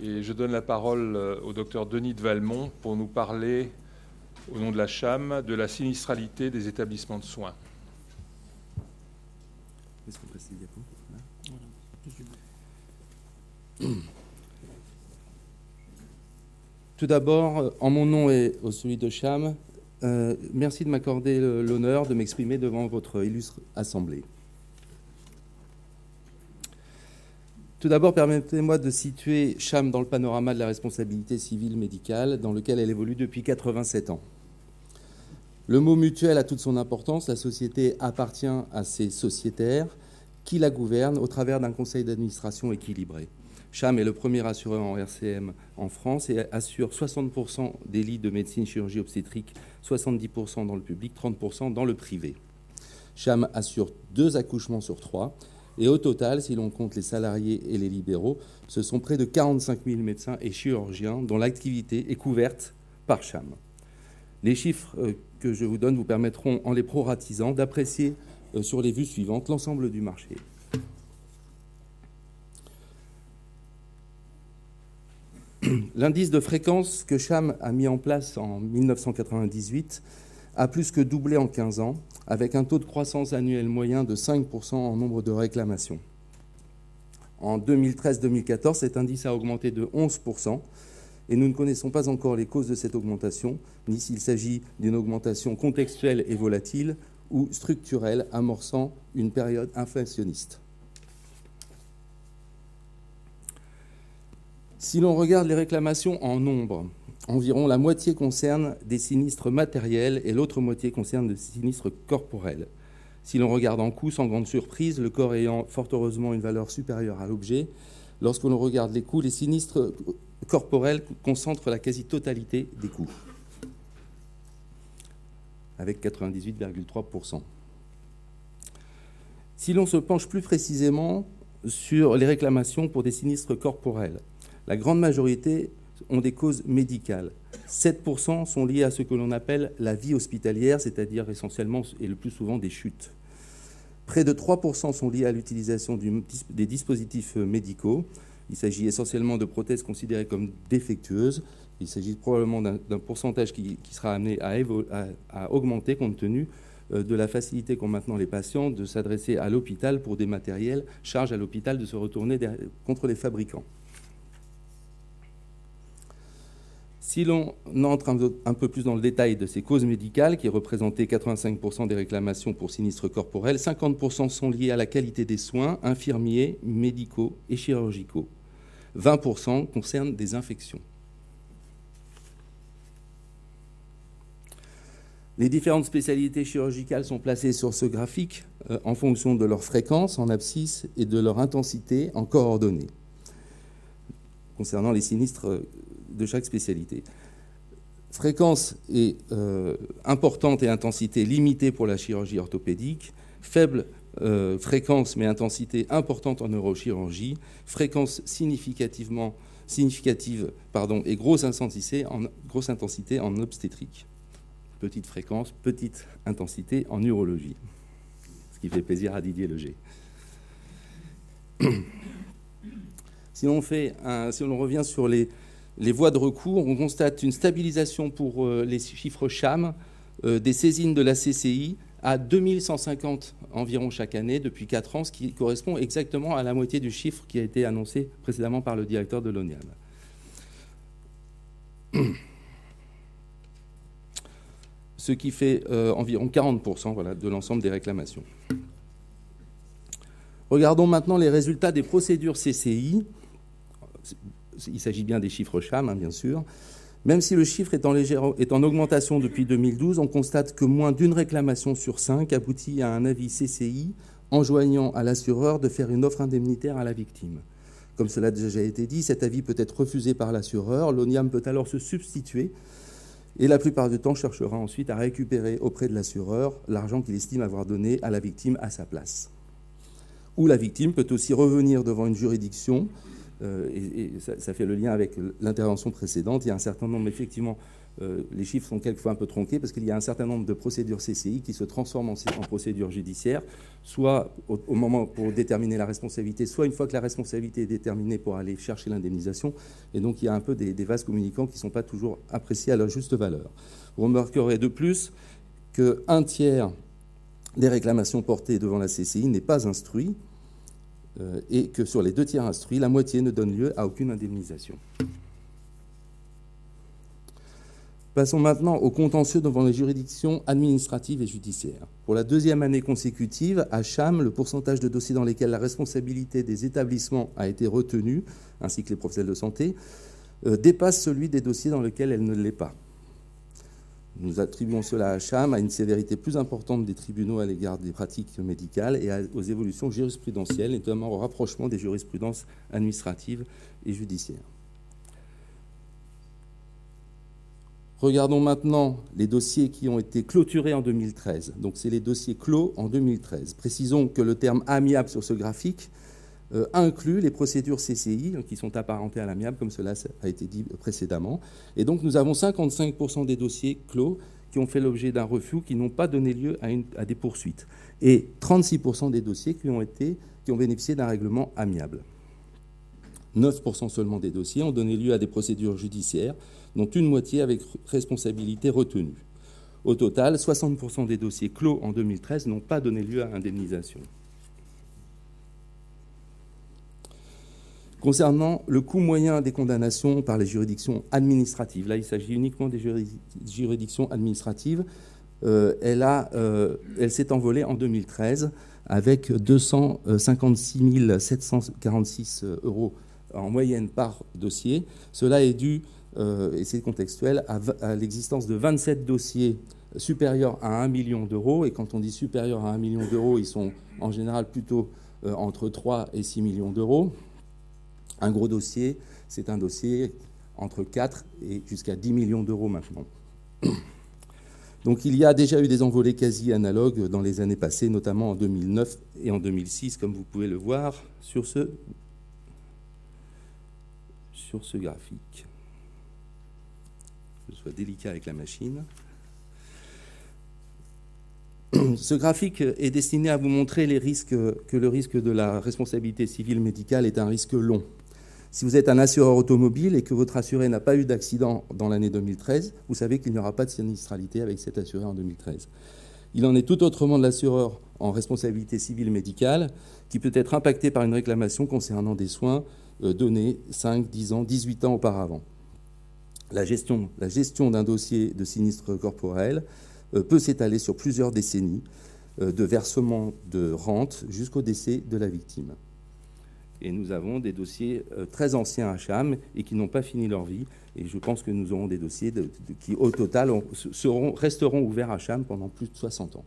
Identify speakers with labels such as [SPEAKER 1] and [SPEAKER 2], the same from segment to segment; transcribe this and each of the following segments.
[SPEAKER 1] Et je donne la parole au docteur Denis de Valmont pour nous parler, au nom de la CHAM, de la sinistralité des établissements de soins.
[SPEAKER 2] Est-ce qu'on passe les diapos ? Tout d'abord, en mon nom et au celui de CHAM, merci de m'accorder l'honneur de m'exprimer devant votre illustre assemblée. Tout d'abord, permettez-moi de situer CHAM dans le panorama de la responsabilité civile médicale dans lequel elle évolue depuis 87 ans. Le mot mutuelle a toute son importance. La société appartient à ses sociétaires qui la gouvernent au travers d'un conseil d'administration équilibré. CHAM est le premier assureur en RCM en France et assure 60% des lits de médecine chirurgie obstétrique, 70% dans le public, 30% dans le privé. CHAM assure 2 accouchements sur 3 et au total, si l'on compte les salariés et les libéraux, ce sont près de 45 000 médecins et chirurgiens dont l'activité est couverte par CHAM. Les chiffres que je vous donne vous permettront, en les proratisant, d'apprécier sur les vues suivantes l'ensemble du marché. L'indice de fréquence que CHAM a mis en place en 1998 a plus que doublé en 15 ans, avec un taux de croissance annuel moyen de 5% en nombre de réclamations. En 2013-2014, cet indice a augmenté de 11%, et nous ne connaissons pas encore les causes de cette augmentation, ni s'il s'agit d'une augmentation contextuelle et volatile ou structurelle amorçant une période inflationniste. Si l'on regarde les réclamations en nombre, environ la moitié concerne des sinistres matériels et l'autre moitié concerne des sinistres corporels. Si l'on regarde en coûts, sans grande surprise, le corps ayant fort heureusement une valeur supérieure à l'objet, lorsque l'on regarde les coûts, les sinistres corporels concentrent la quasi-totalité des coûts, avec 98,3%. Si l'on se penche plus précisément sur les réclamations pour des sinistres corporels, la grande majorité ont des causes médicales. 7% sont liés à ce que l'on appelle la vie hospitalière, c'est-à-dire essentiellement et le plus souvent des chutes. Près de 3% sont liés à l'utilisation des dispositifs médicaux. Il s'agit essentiellement de prothèses considérées comme défectueuses. Il s'agit probablement d'un pourcentage qui sera amené à augmenter compte tenu de la facilité qu'ont maintenant les patients de s'adresser à l'hôpital pour des matériels, charge à l'hôpital de se retourner contre les fabricants. Si l'on entre un peu plus dans le détail de ces causes médicales, qui représentaient 85% des réclamations pour sinistres corporels, 50% sont liés à la qualité des soins infirmiers, médicaux et chirurgicaux. 20% concernent des infections. Les différentes spécialités chirurgicales sont placées sur ce graphique en fonction de leur fréquence en abscisse et de leur intensité en coordonnées, concernant les sinistres de chaque spécialité. Fréquence est importante et intensité limitée pour la chirurgie orthopédique, faible fréquence mais intensité importante en neurochirurgie, fréquence significative et grosse intensité en obstétrique. Petite fréquence, petite intensité en urologie, ce qui fait plaisir à Didier Leger. Si l'on revient sur les voies de recours, on constate une stabilisation pour les chiffres CHAM des saisines de la CCI à 2150 environ chaque année depuis 4 ans, ce qui correspond exactement à la moitié du chiffre qui a été annoncé précédemment par le directeur de l'ONIAM. Ce qui fait environ 40% de l'ensemble des réclamations. Regardons maintenant les résultats des procédures CCI. Il s'agit bien des chiffres CHAM, bien sûr. Même si le chiffre est en augmentation depuis 2012, on constate que moins d'une réclamation sur 5 aboutit à un avis CCI enjoignant à l'assureur de faire une offre indemnitaire à la victime. Comme cela a déjà été dit, cet avis peut être refusé par l'assureur. L'ONIAM peut alors se substituer et la plupart du temps cherchera ensuite à récupérer auprès de l'assureur l'argent qu'il estime avoir donné à la victime à sa place. Ou la victime peut aussi revenir devant une juridiction et ça fait le lien avec l'intervention précédente. Il y a un certain nombre, effectivement, les chiffres sont quelquefois un peu tronqués parce qu'il y a un certain nombre de procédures CCI qui se transforment en procédures judiciaires, soit au moment pour déterminer la responsabilité, soit une fois que la responsabilité est déterminée pour aller chercher l'indemnisation. Et donc il y a un peu des vases communicants qui ne sont pas toujours appréciés à leur juste valeur. Vous remarquerez de plus qu'un tiers des réclamations portées devant la CCI n'est pas instruit et que sur les 2 tiers instruits, la moitié ne donne lieu à aucune indemnisation. Passons maintenant au contentieux devant les juridictions administratives et judiciaires. Pour la 2e année consécutive, à Cham, le pourcentage de dossiers dans lesquels la responsabilité des établissements a été retenue, ainsi que les professionnels de santé, dépasse celui des dossiers dans lesquels elle ne l'est pas. Nous attribuons cela à Cham, à une sévérité plus importante des tribunaux à l'égard des pratiques médicales et aux évolutions jurisprudentielles, notamment au rapprochement des jurisprudences administratives et judiciaires. Regardons maintenant les dossiers qui ont été clôturés en 2013. Donc, c'est les dossiers clos en 2013. Précisons que le terme amiable sur ce graphique inclut les procédures CCI qui sont apparentées à l'amiable, comme cela a été dit précédemment. Et donc, nous avons 55% des dossiers clos qui ont fait l'objet d'un refus, qui n'ont pas donné lieu à des poursuites. Et 36% des dossiers qui ont bénéficié d'un règlement amiable. 9% seulement des dossiers ont donné lieu à des procédures judiciaires, dont une moitié avec responsabilité retenue. Au total, 60% des dossiers clos en 2013 n'ont pas donné lieu à indemnisation. Concernant le coût moyen des condamnations par les juridictions administratives, là il s'agit uniquement des juridictions administratives, elle s'est envolée en 2013 avec 256 746 € en moyenne par dossier. Cela est dû, et c'est contextuel, à l'existence de 27 dossiers supérieurs à 1 million d'euros. Et quand on dit supérieurs à 1 million d'euros, ils sont en général plutôt entre 3 et 6 millions d'euros. Un gros dossier, c'est un dossier entre 4 et jusqu'à 10 millions d'euros maintenant. Donc il y a déjà eu des envolées quasi analogues dans les années passées, notamment en 2009 et en 2006, comme vous pouvez le voir sur ce graphique. Je sois délicat avec la machine. Ce graphique est destiné à vous montrer que le risque de la responsabilité civile médicale est un risque long. Si vous êtes un assureur automobile et que votre assuré n'a pas eu d'accident dans l'année 2013, vous savez qu'il n'y aura pas de sinistralité avec cet assuré en 2013. Il en est tout autrement de l'assureur en responsabilité civile médicale qui peut être impacté par une réclamation concernant des soins donnés 5, 10 ans, 18 ans auparavant. La gestion d'un dossier de sinistre corporel peut s'étaler sur plusieurs décennies, de versement de rente jusqu'au décès de la victime. Et nous avons des dossiers très anciens à Cham et qui n'ont pas fini leur vie. Et je pense que nous aurons des dossiers qui, au total, resteront ouverts à Cham pendant plus de 60 ans.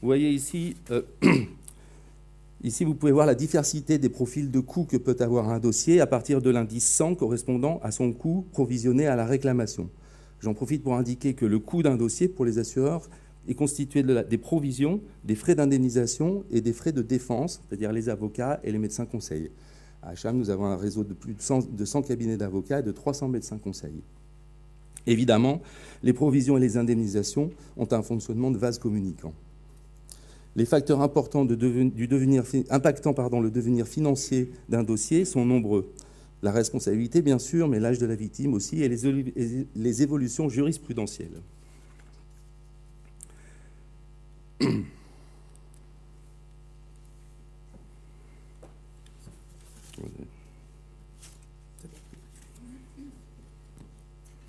[SPEAKER 2] Vous voyez ici, ici, vous pouvez voir la diversité des profils de coûts que peut avoir un dossier à partir de l'indice 100 correspondant à son coût provisionné à la réclamation. J'en profite pour indiquer que le coût d'un dossier pour les assureurs est constitué des provisions, des frais d'indemnisation et des frais de défense, c'est-à-dire les avocats et les médecins conseils. À Cham, nous avons un réseau de plus de 100 cabinets d'avocats et de 300 médecins conseils. Évidemment, les provisions et les indemnisations ont un fonctionnement de vase communicant. Les facteurs importants impactant le devenir financier d'un dossier sont nombreux. La responsabilité, bien sûr, mais l'âge de la victime aussi, et les évolutions jurisprudentielles.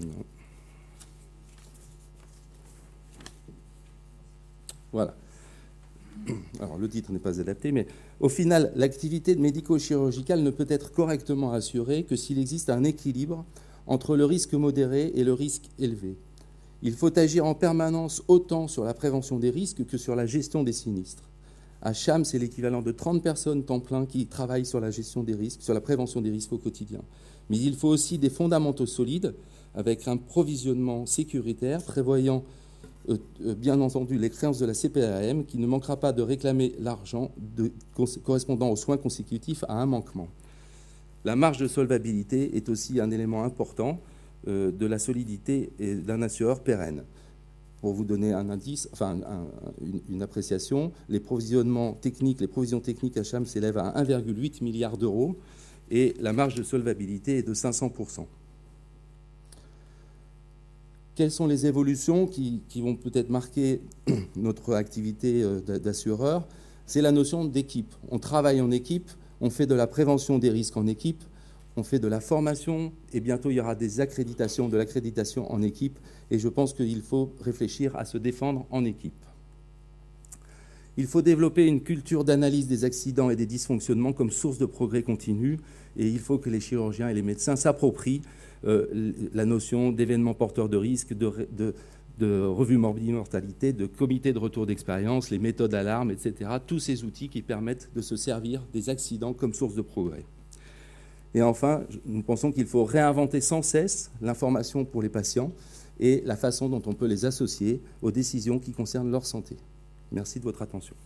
[SPEAKER 2] Non. Voilà. Alors, le titre n'est pas adapté, mais au final, l'activité médico-chirurgicale ne peut être correctement assurée que s'il existe un équilibre entre le risque modéré et le risque élevé. Il faut agir en permanence autant sur la prévention des risques que sur la gestion des sinistres. À Cham, c'est l'équivalent de 30 personnes temps plein qui travaillent sur la gestion des risques, sur la prévention des risques au quotidien. Mais il faut aussi des fondamentaux solides avec un provisionnement sécuritaire prévoyant bien entendu les créances de la CPAM, qui ne manquera pas de réclamer l'argent correspondant aux soins consécutifs à un manquement. La marge de solvabilité est aussi un élément important de la solidité d'un assureur pérenne. Pour vous donner un indice, enfin une appréciation, les provisions techniques à Cham s'élèvent à 1,8 milliard d'euros et la marge de solvabilité est de 500%. Quelles sont les évolutions qui vont peut-être marquer notre activité d'assureur? C'est la notion d'équipe. On travaille en équipe, on fait de la prévention des risques en équipe, on fait de la formation et bientôt il y aura des accréditations, de l'accréditation en équipe et je pense qu'il faut réfléchir à se défendre en équipe. Il faut développer une culture d'analyse des accidents et des dysfonctionnements comme source de progrès continu et il faut que les chirurgiens et les médecins s'approprient la notion d'événements porteurs de risques, de revue morbidité-mortalité, de comité de retour d'expérience, les méthodes d'alarme, etc. Tous ces outils qui permettent de se servir des accidents comme source de progrès. Et enfin, nous pensons qu'il faut réinventer sans cesse l'information pour les patients et la façon dont on peut les associer aux décisions qui concernent leur santé. Merci de votre attention.